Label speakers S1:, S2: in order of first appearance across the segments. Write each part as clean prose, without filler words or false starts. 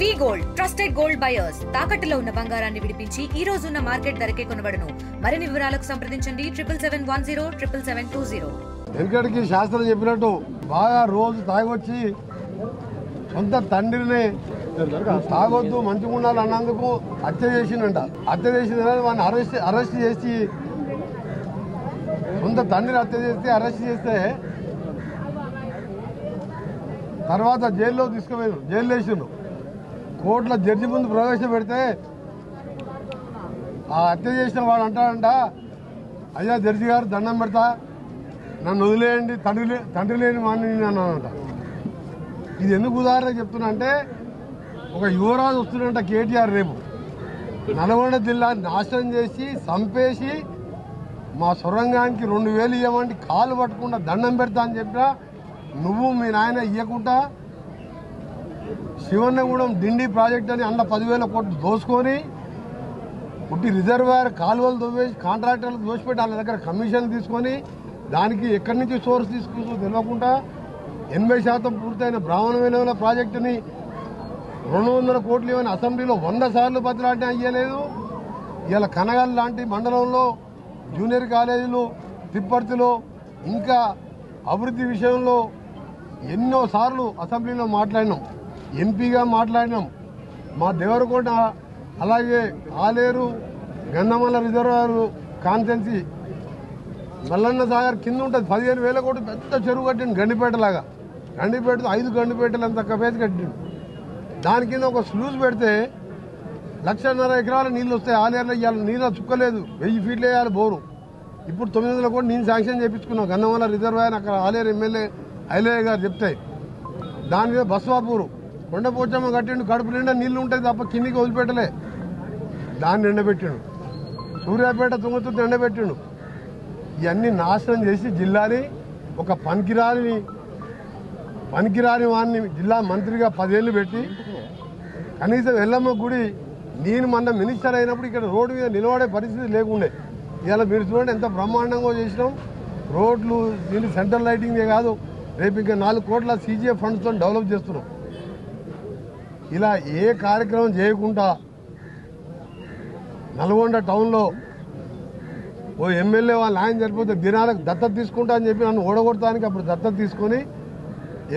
S1: వి gold trusted gold buyers తాకట్టులో ఉన్న బంగారాన్ని విడిపించి ఈ రోజు ఉన్న మార్కెట్ ధరకే కొనబడును. మరిన్ని వివరాలకు సంప్రదించండి 77107720.
S2: వెంకటకి శాస్త్రం చెప్పినట్టు బాగా రోజు తాగొచ్చి సొంత తండ్రిని తాగొద్దు మంచిగా ఉండాలి అన్నందుకు హత్య చేసిందంట. హత్య చేసిన వాడిని అరెస్ట్ చేసి సొంత తండ్రిని హత్య చేస్తే అరెస్ట్ చేస్తే తర్వాత జైల్లో తీసుకుపోయారు. జైలు వేసిండ్రు. కోర్టులో జడ్జి ముందు ప్రవేశపెడితే ఆ హత్య చేసిన వాడు అంటాడంట, అయ్యా జడ్జి గారు దండం పెడతా, నన్ను వదిలేయండి, తండ్రి లేని వాడిని అన్నానంట. ఇది ఎందుకు ఉదాహరణ చెప్తున్నా అంటే, ఒక యువరాజు వస్తున్నంట కేటీఆర్ రేపు నల్గొండ జిల్లా నాశనం చేసి చంపేసి మా సొరంగానికి 2000 ఇవ్వమంటే కాలు పట్టకుండా దండం పెడతా అని చెప్పినా నువ్వు మీ నాయన ఇవ్వకుండా శివన్నగూడెం డిండి ప్రాజెక్ట్ అని అందులో 10,000 కోట్లు దోసుకొని పుట్టి రిజర్వాయర్ కాలువలు దోవేసి కాంట్రాక్టర్లకు దోసిపెట్టి వాళ్ళ దగ్గర కమిషన్ తీసుకొని దానికి ఎక్కడి నుంచి సోర్స్ తీసుకుంటూ తెలియకుండా 80% పూర్తయిన బ్రాహ్మణ వెలువల ప్రాజెక్టుని 200 కోట్లు ఇవ్వని అసెంబ్లీలో 100 సార్లు బతిలాడినా ఇవ్వలేదు. ఇలా కనగల్ లాంటి మండలంలో జూనియర్ కాలేజీలు తిప్పర్తిలో ఇంకా అభివృద్ధి విషయంలో ఎన్నో సార్లు అసెంబ్లీలో మాట్లాడినాం, ఎంపీగా మాట్లాడినాం. మా దేవరకోట అలాగే ఆలేరు గంధమల్ల రిజర్వాయర్ కాన్సెన్సీ మల్లన్న సాగర్ కింద ఉంటుంది 15,000 కోట్లు పెద్ద చెరువు కట్టిండు గండిపేటలాగా. గండిపేట 5 గండిపేటలు అంత కపేసి కట్టిండు. దాని కింద ఒక స్లూజ్ పెడితే 1,50,000 ఎకరాల నీళ్ళు వస్తాయి. ఆలేరులో ఇవాళ నీళ్ళ చుక్కలేదు, 1000 ఫీట్లు వేయాలి బోరు. ఇప్పుడు 900 కోట్లు నేను శాంక్షన్ చేయించుకున్నాం. గంధమల్ల రిజర్వాయర్ అక్కడ ఆలేరు ఎమ్మెల్యే ఐలయ్య గారు చెప్తే దాని మీద బస్వాపూరు కొండపోచమ్మ కట్టిండు. కడుపు నిండా నీళ్లు ఉంటాయి తప్ప కిందికి వదిలిపెట్టలే, దాన్ని ఎండబెట్టిండు. సూర్యాపేట తుంగతుర్తి ఎండబెట్టిండు. ఇవన్నీ నాశనం చేసి జిల్లాని ఒక పనికిరాని వాడిని జిల్లా మంత్రిగా 10 ఏళ్ళు పెట్టి కనీసం ఎల్లమ్మ గుడి నేను మొన్న మినిస్టర్ అయినప్పుడు ఇక్కడ రోడ్డు మీద నిలబడే పరిస్థితి లేకుండే. ఇవాళ మీరు చూడండి ఎంత బ్రహ్మాండంగా చేసినాం. రోడ్లు దీన్ని సెంట్రల్ లైటింగే కాదు, రేపు ఇంకా 4 కోట్ల సీజీఎఫ్ ఫండ్స్తో డెవలప్ చేస్తున్నాం. ఇలా ఏ కార్యక్రమం చేయకుండా నల్గొండ టౌన్లో ఓ ఎమ్మెల్యే వాళ్ళ ఆయన చనిపోతే దినాలకు దత్తత తీసుకుంటా అని చెప్పి నన్ను ఓడగొడటానికి అప్పుడు దత్తత తీసుకొని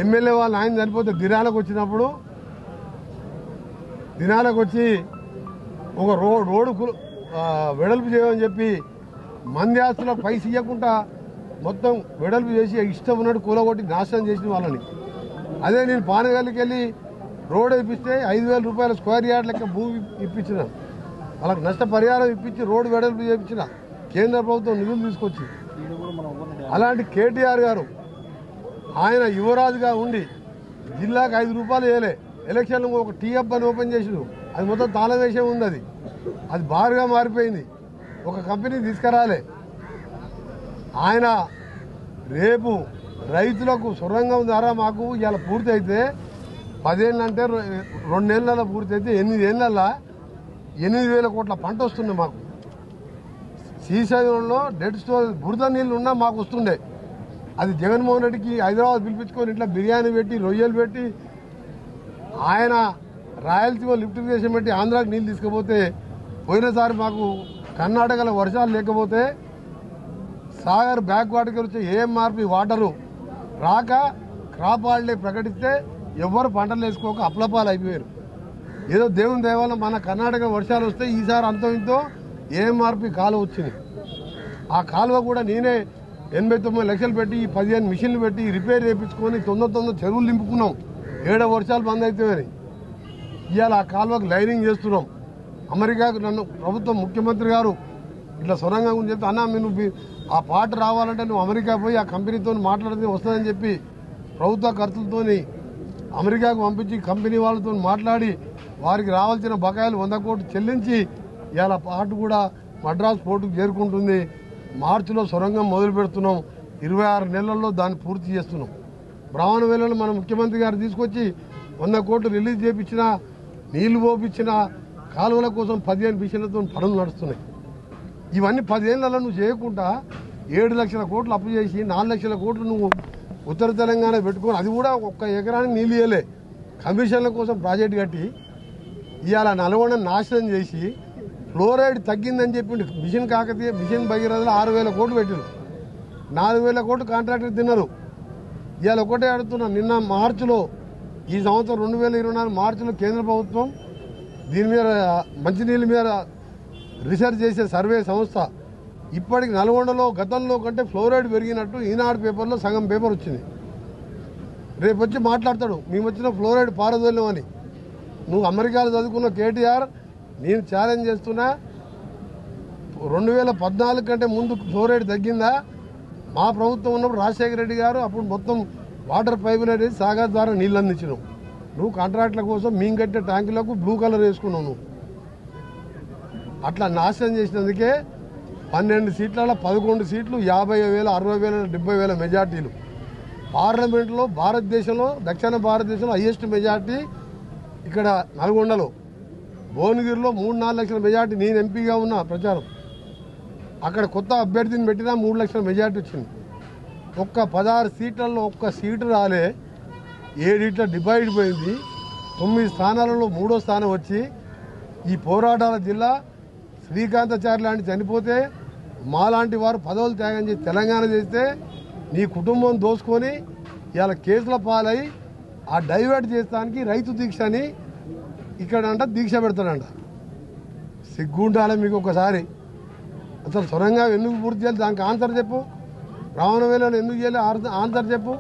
S2: ఎమ్మెల్యే వాళ్ళ ఆయన చనిపోతే దినాలకు వచ్చినప్పుడు దినాలకు వచ్చి ఒక రోడ్డు వెడల్పు చేయమని చెప్పి మంది ఆస్తులో పైసలు ఇవ్వకుండా మొత్తం వెడల్పు చేసి ఇష్టం ఉన్నట్టు కూలగొట్టి నాశనం చేసిన వాళ్ళని. అదే నేను పానగల్లికి వెళ్ళి రోడ్ ఇప్పిస్తే 5,000 రూపాయల స్క్వేర్ యార్డ్ లెక్క భూమి ఇప్పించిన, వాళ్ళకి నష్టపరిహారం ఇప్పించి రోడ్డు వెడల్పు చేయించిన కేంద్ర ప్రభుత్వం నిధులు తీసుకొచ్చి. అలాంటి కేటీఆర్ గారు ఆయన యువరాజుగా ఉండి జిల్లాకు 5 రూపాయలు వేయలే. ఎలక్షన్లు ఒక టీఎఫ్ అని ఓపెన్ చేసిరు, అది మొత్తం తాళం వేసే ఉంది. అది బారుగా మారిపోయింది. ఒక కంపెనీ తీసుకురాలే. ఆయన రేపు రైతులకు సొరంగం ద్వారా మాకు ఇలా పూర్తి అయితే 10 ఏళ్ళు అంటే 2 నెలల పూర్తి అయితే 8 ఏళ్ళల్లో 8,000 కోట్ల పంట వస్తుంది మాకు. శ్రీశైలంలో డెడ్ స్టోర్ బురద నీళ్ళు ఉన్నా మాకు వస్తుండే. అది జగన్మోహన్ రెడ్డికి హైదరాబాద్ పిలిపించుకొని ఇట్లా బిర్యానీ పెట్టి రొయ్యలు పెట్టి ఆయన రాయలసీమ లిఫ్టిఫికేషన్ పెట్టి ఆంధ్రాకి నీళ్ళు తీసుకుపోతే పోయినసారి మాకు కర్ణాటకలో వర్షాలు లేకపోతే సాగర్ బ్యాక్ వాటర్కి వచ్చే ఏఎంఆర్పి వాటరు రాక క్రాప్ హాలిడే ప్రకటిస్తే ఎవ్వరు పంటలు వేసుకోక అప్లపాలు అయిపోయారు. ఏదో దేవుని దేవాలయం మన కర్ణాటక వర్షాలు వస్తే ఈసారి అంతో ఇంతో ఏఎంఆర్పి కాలువ వచ్చింది. ఆ కాలువ కూడా నేనే 89 లక్షలు పెట్టి 15 మిషన్లు పెట్టి రిపేర్ చేయించుకొని తొందర చెరువులు నింపుకున్నాం. 7 వర్షాలు బంద్ అవుతాయని ఇవాళ ఆ కాలువకు లైనింగ్ చేస్తున్నాం. అమెరికాకు నన్ను ప్రభుత్వం ముఖ్యమంత్రి గారు ఇట్లా సొరంగం గురించి చెప్తే, అన్నా నువ్వు ఆ పాట రావాలంటే నువ్వు అమెరికా పోయి ఆ కంపెనీతో మాట్లాడితే వస్తుందని చెప్పి ప్రభుత్వ ఖర్చులతో అమెరికాకు పంపించి కంపెనీ వాళ్ళతో మాట్లాడి వారికి రావాల్సిన బకాయిలు 100 కోట్లు చెల్లించి ఇవాళ పాట కూడా మద్రాస్ పోర్టుకు చేరుకుంటుంది. మార్చిలో సొరంగం మొదలు పెడుతున్నాం. 26 నెలల్లో దాన్ని పూర్తి చేస్తున్నాం. బ్రాహ్మణ వేళలో మన ముఖ్యమంత్రి గారు తీసుకొచ్చి 100 కోట్లు రిలీజ్ చేయించిన, నీళ్లు పోపించిన కాలువల కోసం 15 మిషన్లతో పనులు నడుస్తున్నాయి. ఇవన్నీ 10 ఏళ్లలో నువ్వు చేయకుండా 7 లక్షల కోట్లు అప్పు చేసి 4 లక్షల కోట్లు నువ్వు ఉత్తర తెలంగాణ పెట్టుకొని అది కూడా ఒక్క ఎకరానికి నీళ్ళు ఇవ్వలే. కమిషన్ల కోసం ప్రాజెక్టు కట్టి ఇవాళ నల్గొండ నాశనం చేసి ఫ్లోరైడ్ తగ్గిందని చెప్పిండు. మిషన్ కాకతీయ మిషన్ భగీరథలో 6,000 కోట్లు పెట్టారు. 4,000 కోట్లు కాంట్రాక్టర్ తిన్నారు. ఇవాళ ఒకటే అడుగుతున్నా, నిన్న మార్చిలో ఈ సంవత్సరం 2024 మార్చిలో కేంద్ర ప్రభుత్వం దీని మీద మంచినీళ్ళ మీద రీసెర్చ్ చేసే సర్వే సంస్థ ఇప్పటికి నల్గొండలో గతంలో కంటే ఫ్లోరైడ్ పెరిగినట్టు ఈనాడు పేపర్లో సగం పేపర్ వచ్చింది. రేపు వచ్చి మాట్లాడతాడు మేము వచ్చిన ఫ్లోరైడ్ పారదోలేం అని. నువ్వు అమెరికాలో చదువుకున్న కేటీఆర్, నేను ఛాలెంజ్ చేస్తున్నా, 2014 కంటే ముందు ఫ్లోరైడ్ తగ్గిందా? మా ప్రభుత్వం ఉన్నప్పుడు రాజశేఖర రెడ్డి గారు అప్పుడు మొత్తం వాటర్ పైపులు అనేది సాగర్ ద్వారా నీళ్ళు అందించినావు. నువ్వు కాంట్రాక్ట్ల కోసం మేము కట్టే ట్యాంకులకు బ్లూ కలర్ వేసుకున్నావు. నువ్వు అట్లా నాశనం చేసినందుకే 12 సీట్లలో 11 సీట్లు 50,000, 60,000, 70,000 మెజార్టీలు. పార్లమెంట్లో భారతదేశంలో దక్షిణ భారతదేశంలో హైయెస్ట్ మెజార్టీ ఇక్కడ నల్గొండలో. భువనగిరిలో 3-4 లక్షల మెజార్టీ. నేను ఎంపీగా ఉన్న ప్రచారం అక్కడ కొత్త అభ్యర్థిని పెట్టినా 3 లక్షల మెజార్టీ వచ్చింది. ఒక్క 16 సీట్లలో ఒక్క సీటు రాలే. 7 ఇట్లా డివైడ్ పోయింది. 9 స్థానాలలో 3వ స్థానం వచ్చి ఈ పోరాటాల జిల్లా శ్రీకాంతాచారి లాంటి చనిపోతే మాలాంటి వారు పదవులు త్యాగం చేసి తెలంగాణ చేస్తే నీ కుటుంబం దోసుకొని ఇవాళ కేసుల పాలై ఆ డైవర్ట్ చేస్తానికి రైతు దీక్ష అని ఇక్కడ అంట దీక్ష పెడతాడంట. సిగ్గుండాలి మీకు ఒకసారి. అసలు సొరంగా ఎందుకు పూర్తి చేయాలి దానికి ఆన్సర్ చెప్పు. రావణవేలను ఎందుకు చేయాలి ఆన్సర్ చెప్పు.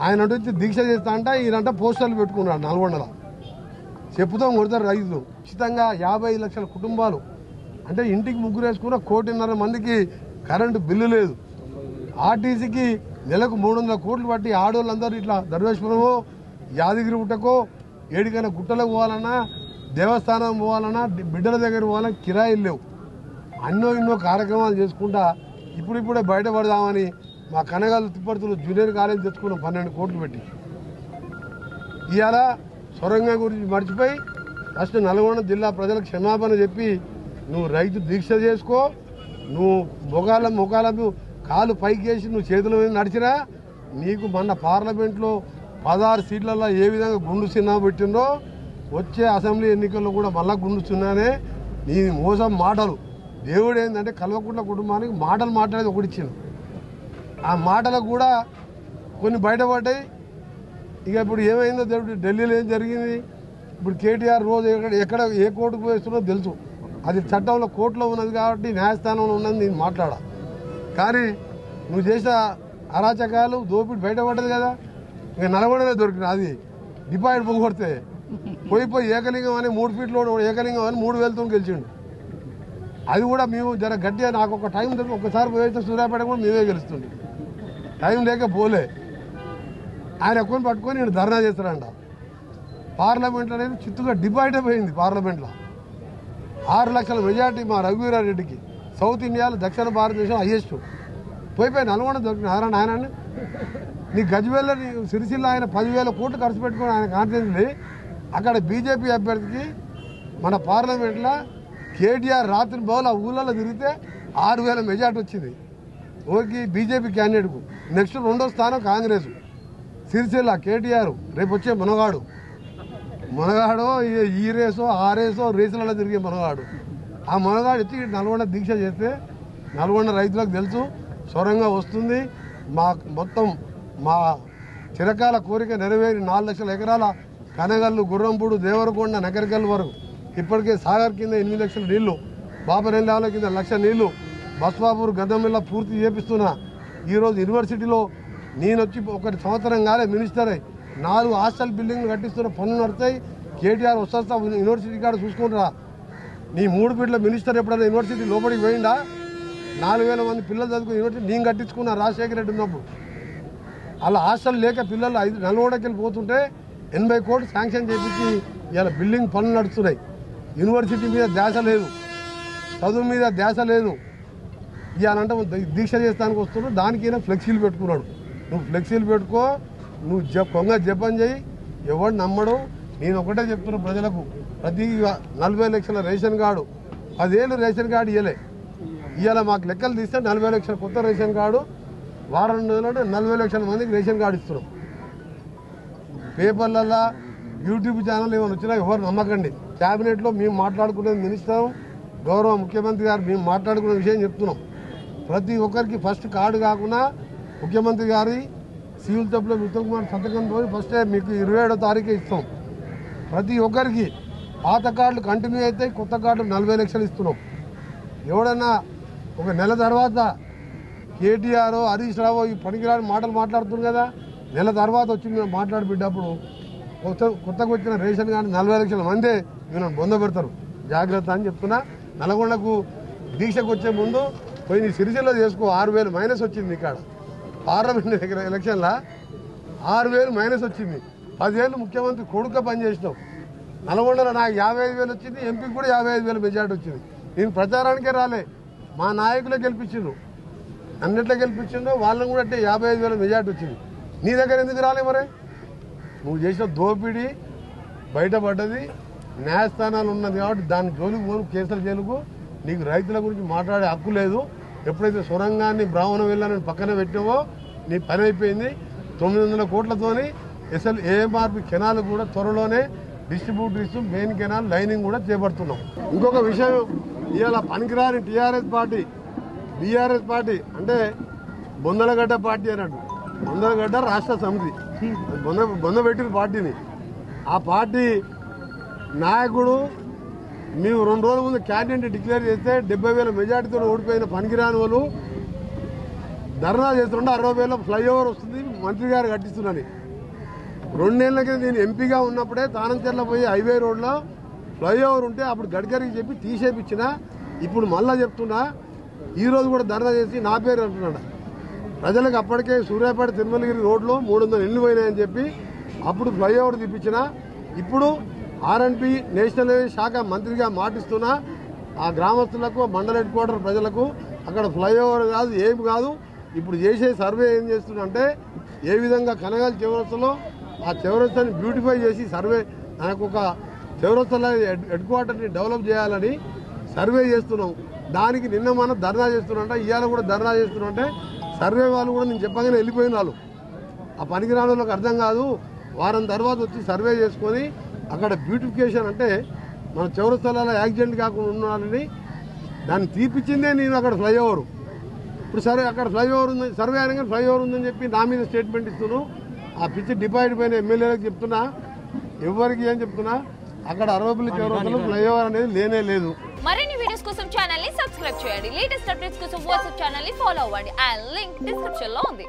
S2: ఆయన వచ్చి దీక్ష చేస్తా అంట, ఈయనంట పోస్టర్లు పెట్టుకున్నాడు నల్గొండలో. చెప్పుతాం కొడతారు రైతులు. ఉచితంగా 55 లక్షల కుటుంబాలు అంటే ఇంటికి ముగ్గురు వేసుకున్న 1.5 మందికి కరెంటు బిల్లు లేదు. ఆర్టీసీకి నెలకు 300 కోట్లు పట్టి ఆడవాళ్ళందరూ ఇట్లా ధర్మేశ్వరమో యాదగిరి గుట్టకో ఏడికైనా గుట్టలకు పోవాలన్నా దేవస్థానం పోవాలన్నా బిడ్డల దగ్గర పోవాలన్నా కిరాయిలు లేవు. ఎన్నో కార్యక్రమాలు చేసుకుంటా ఇప్పుడిప్పుడే బయటపడదామని మా కనగాలు తిప్పర్తులు జూనియర్ కాలేజ్ తెచ్చుకున్నాం 12 కోట్లు పెట్టి. ఇవాళ సొరంగం గురించి మర్చిపోయి ఫస్ట్ నల్గొండ జిల్లా ప్రజలకు క్షమాపణ చెప్పి నువ్వు రైతు దీక్ష చేసుకో. నువ్వు మొగాల కాలు పైకి వేసి నువ్వు చేతుల మీద నడిచినా నీకు మొన్న పార్లమెంట్లో 16 సీట్లలో ఏ విధంగా గుండు చిన్నా పెట్టిందో వచ్చే అసెంబ్లీ ఎన్నికల్లో కూడా మళ్ళా గుండు చిన్నానే. నీ మోసం మాటలు. దేవుడు ఏంటంటే కల్వకుంట్ల కుటుంబానికి మాటలు మాట్లాడేది ఒకటిచ్చింది. ఆ మాటలకు కూడా కొన్ని బయటపడ్డాయి. ఇక ఇప్పుడు ఏమైందో దేవుడు ఢిల్లీలో ఏం జరిగింది. ఇప్పుడు కేటీఆర్ రోజు ఎక్కడ ఏ కోర్టుకు వేస్తున్నో తెలుసు. అది చట్టంలో కోర్టులో ఉన్నది కాబట్టి న్యాయస్థానంలో ఉన్నది నేను మాట్లాడా. కానీ నువ్వు చేసిన అరాచకాలు దోపిడి బయటపడ్డది కదా. ఇంకా నల్గొండనే దొరికిన అది డిపాయిడ్ పోగొడితే పోయి ఏకలింగం అని 3 ఫీట్లో ఏకలింగం అని 3,000తో గెలిచిండు. అది కూడా మేము జర గట్టిగా నాకు ఒక టైం దొరికి ఒక్కసారి పోయితే సూర్యాపేట కూడా మేమే గెలుస్తుండే. టైం లేక పోలే. ఆయన ఎక్కువని పట్టుకొని నేను ధర్నా చేస్తాడంట. పార్లమెంట్ అనేది చిత్తుగా డివైడ్ అయిపోయింది. పార్లమెంట్లో 6 లక్షల మెజార్టీ మా రఘువీరారెడ్డికి. సౌత్ ఇండియాలో దక్షిణ భారతదేశం హైయెస్ట్. పోయి నల్గొండ దొరికిన ఆయనని నీ గజ్వేల్ నీ సిరిసిల్ల ఆయన 10,000 కోట్లు ఖర్చు పెట్టుకుని ఆయన కాన్ఫిడెన్స్ అక్కడ బీజేపీ అభ్యర్థికి మన పార్లమెంట్లో కేటీఆర్ రాత్రి బౌల్ ఆ ఊళ్ళలో తిరిగితే 6,000 మెజార్టీ వచ్చింది. Okay BJP క్యాండిడేట్కు. నెక్స్ట్ 2వ స్థానం కాంగ్రెస్. సిరిసిల్ల కేటీఆర్ రేపు వచ్చే మునగాడు ఈ రేసో ఆ రేసో రేసులలో తిరిగే మునగాడు. ఆ మునగాడు వచ్చి నల్గొండ దీక్ష చేస్తే నల్గొండ రైతులకు తెలుసు సొరంగా వస్తుంది. మొత్తం మా చిరకాల కోరిక నెరవేరి 4 లక్షల ఎకరాల కనగల్లు గుర్రంపూడు దేవరకొండ నగరికల్ వరకు ఇప్పటికే సాగర్ కింద 8 లక్షల నీళ్లు, బాబరెల్లాల కింద 1,00,000 నీళ్లు, బస్వాపూర్ గద్దమిల్ల పూర్తి చేపిస్తున్నా. ఈరోజు యూనివర్సిటీలో నేను వచ్చి 1 సంవత్సరం కాలే మినిస్టర్ అయ్యి 4 హాస్టల్ బిల్డింగ్లు కట్టిస్తున్న పనులు నడతాయి. కేటీఆర్ వస్తా యూనివర్సిటీ కాడ చూసుకుంటారా. నీ 3 ఫీట్ల మినిస్టర్ ఎప్పుడైనా యూనివర్సిటీ లోపలికి పోయిందా? 4,000 మంది పిల్లలు చదువుకుని యూనివర్సిటీ నేను కట్టించుకున్నా రాజశేఖర రెడ్డి ఉన్నప్పుడు. అలా హాస్టల్ లేక పిల్లలు 5 నల్గొండకి వెళ్ళిపోతుంటే 80 కోట్లు శాంక్షన్ చేపించి ఇలా బిల్డింగ్ పనులు నడుస్తున్నాయి. యూనివర్సిటీ మీద ధ్యాస లేదు, చదువు మీద ధ్యాస లేదు. ఇవాళంటే దీక్ష చేస్తానికి వస్తున్నాడు. దానికైనా ఫ్లెక్సీలు పెట్టుకున్నాడు. నువ్వు ఫ్లెక్సీలు పెట్టుకో, నువ్వు కొంగ జపం చేయి. ఎవడు నమ్మడు. నేను ఒకటే చెప్తున్నా ప్రజలకు, ప్రతి 40 లక్షల రేషన్ కార్డు 10 ఏళ్ళు రేషన్ కార్డు ఇవ్వలే. ఇవాళ మాకు లెక్కలు తీస్తే 40 లక్షల కొత్త రేషన్ కార్డు వారం రోజుల్లో 40 లక్షల మందికి రేషన్ కార్డు ఇస్తున్నాం. పేపర్లలో యూట్యూబ్ ఛానల్ ఏమైనా వచ్చినా ఎవరు నమ్మకండి. క్యాబినెట్లో మేము మాట్లాడుకునేది మినిస్టర్ గౌరవ ముఖ్యమంత్రి గారు మేము మాట్లాడుకునే విషయం చెప్తున్నాం. ప్రతి ఒక్కరికి ఫస్ట్ కార్డు కాకుండా ముఖ్యమంత్రి గారి సివిల్ సప్లై ఉత్తమ్ కుమార్ సంతకంతో ఫస్టే మీకు 27వ తారీఖు ఇస్తాం. ప్రతి ఒక్కరికి పాత కార్డులు కంటిన్యూ అయితే కొత్త కార్డులు 40 లక్షలు ఇస్తున్నాం. ఎవడన్నా ఒక నెల తర్వాత కేటీఆర్ హరీష్ రావు ఈ పనికిరాని మాటలు మాట్లాడుతున్నారు కదా, నెల తర్వాత వచ్చి మేము మాట్లాడి బిడ్డప్పుడు కొత్తగా వచ్చిన రేషన్ కార్డు 40 లక్షల మందే మీరు బొంద పెడతారు, జాగ్రత్త అని చెప్తున్నా. నల్గొండకు దీక్షకు వచ్చే ముందు పోయి సిరిసిల్ల చేసుకో. 6,000 మైనస్ వచ్చింది. ఇక్కడ పార్లమెంట్ ఎలక్షన్లో 6,000 మైనస్ వచ్చింది. 10 ఏళ్ళు ముఖ్యమంత్రి కొడుక పనిచేసినాం. నల్గొండలో నాకు 55,000 వచ్చింది, ఎంపీకి కూడా 55,000 మెజార్టీ వచ్చింది. నేను ప్రచారానికే రాలే, మా నాయకులే గెలిపించిండ్రు. అన్నిట్లో గెలిపించిండ్రు, వాళ్ళని కూడా అంటే 55,000 మెజార్టీ వచ్చింది. నీ దగ్గర ఎందుకు రాలే? మరి నువ్వు చేసిన దోపిడీ బయటపడ్డది, న్యాయస్థానాలు ఉన్నది కాబట్టి దాని జోలికి పోను, కేసుల జైలుకు. నీకు రైతుల గురించి మాట్లాడే హక్కు లేదు. ఎప్పుడైతే సొరంగాన్ని బ్రాహ్మణ వెళ్ళాలని పక్కన పెట్టావో నీ పని అయిపోయింది. 900 కోట్లతోని ఏఎంఆర్పి కెనాల్ కూడా త్వరలోనే డిస్ట్రిబ్యూటరీస్ మెయిన్ కెనాల్ లైనింగ్ కూడా చేపడుతున్నాం. ఇంకొక విషయం, ఇవాళ పనికిరాని టీఆర్ఎస్ పార్టీ బీఆర్ఎస్ పార్టీ అంటే బొందలగడ్డ పార్టీ అన్నట్టు. బొందలగడ్డ రాష్ట్ర సమితి బొందబెట్టిన పార్టీని. ఆ పార్టీ నాయకుడు మేము 2 రోజుల ముందు క్యాండిడేట్ డిక్లేర్ చేస్తే 70,000 మెజార్టీతో ఓడిపోయిన పనికిరాని వాళ్ళు ధర్నా చేస్తుంటే 60,000 ఫ్లైఓవర్ వస్తుంది మంత్రి గారు కట్టిస్తున్నారని. 2 నెలల కింద నేను ఎంపీగా ఉన్నప్పుడే తానంచెర్ల పోయి హైవే రోడ్లో ఫ్లైఓవర్ ఉంటే అప్పుడు గడ్కరీకి చెప్పి తీసేపించిన. ఇప్పుడు మళ్ళా చెప్తున్నా, ఈరోజు కూడా ధర్నా చేసి నా పేరు అంటున్నాడు. ప్రజలకు అప్పటికే సూర్యాపేట తిరుమలగిరి రోడ్లో 300 ఇళ్లు పోయినాయని చెప్పి అప్పుడు ఫ్లైఓవర్ తీపించిన. ఇప్పుడు ఆర్ఎండ్బి నేషనల్ హైవే శాఖ మంత్రిగా మాటిస్తున్నా ఆ గ్రామస్తులకు, మండల హెడ్ క్వార్టర్ ప్రజలకు అక్కడ ఫ్లైఓవర్ కాదు, ఏమి కాదు. ఇప్పుడు చేసే సర్వే ఏం చేస్తుందంటే ఏ విధంగా కనగాలి చౌరస్తాలో ఆ చౌరస్తాని బ్యూటిఫై చేసి సర్వే నాకు ఒక చౌరస్తాలో హెడ్ క్వార్టర్ని డెవలప్ చేయాలని సర్వే చేస్తున్నాం. దానికి నిన్న మనం ధర్నా చేస్తున్నట్ట, ఇవాళ కూడా ధర్నా చేస్తున్నట్టే. సర్వే వాళ్ళు కూడా నేను చెప్పగానే వెళ్ళిపోయిన వాళ్ళు. ఆ పనికిరాని వాళ్ళకి అర్థం కాదు. వారం తర్వాత వచ్చి సర్వే చేసుకొని అక్కడ బ్యూటిఫికేషన్ అంటే మన చౌరస్తాలలో యాక్సిడెంట్ కాకుండా ఉండాలని దాన్ని తీపిచ్చిందే నేను. అక్కడ ఫ్లైఓవర్ ఇప్పుడు సరే అక్కడ ఫ్లైఓవర్ ఉంది, సర్వే అనగానే ఫ్లైఓవర్ ఉందని చెప్పి నా మీద స్టేట్మెంట్ ఇస్తున్నాను. ఆ పిచ్చి డిపాయిడ్ పైన ఎమ్మెల్యేలకు చెప్తున్నా, ఎవరికి ఏం చెప్తున్నా, అక్కడ 60 చౌరస్తాలో ఫ్లైఓవర్ అనేది లేనే లేదు.
S3: మరిన్ని వీడియోస్ కోసం ఛానల్ ని సబ్స్క్రైబ్ చేయండి. లేటెస్ట్ అప్డేట్స్ కోసం వాట్సాప్ ఛానల్ ని ఫాలో అవ్వండి. ఆ లింక్ డిస్క్రిప్షన్ లో ఉంది.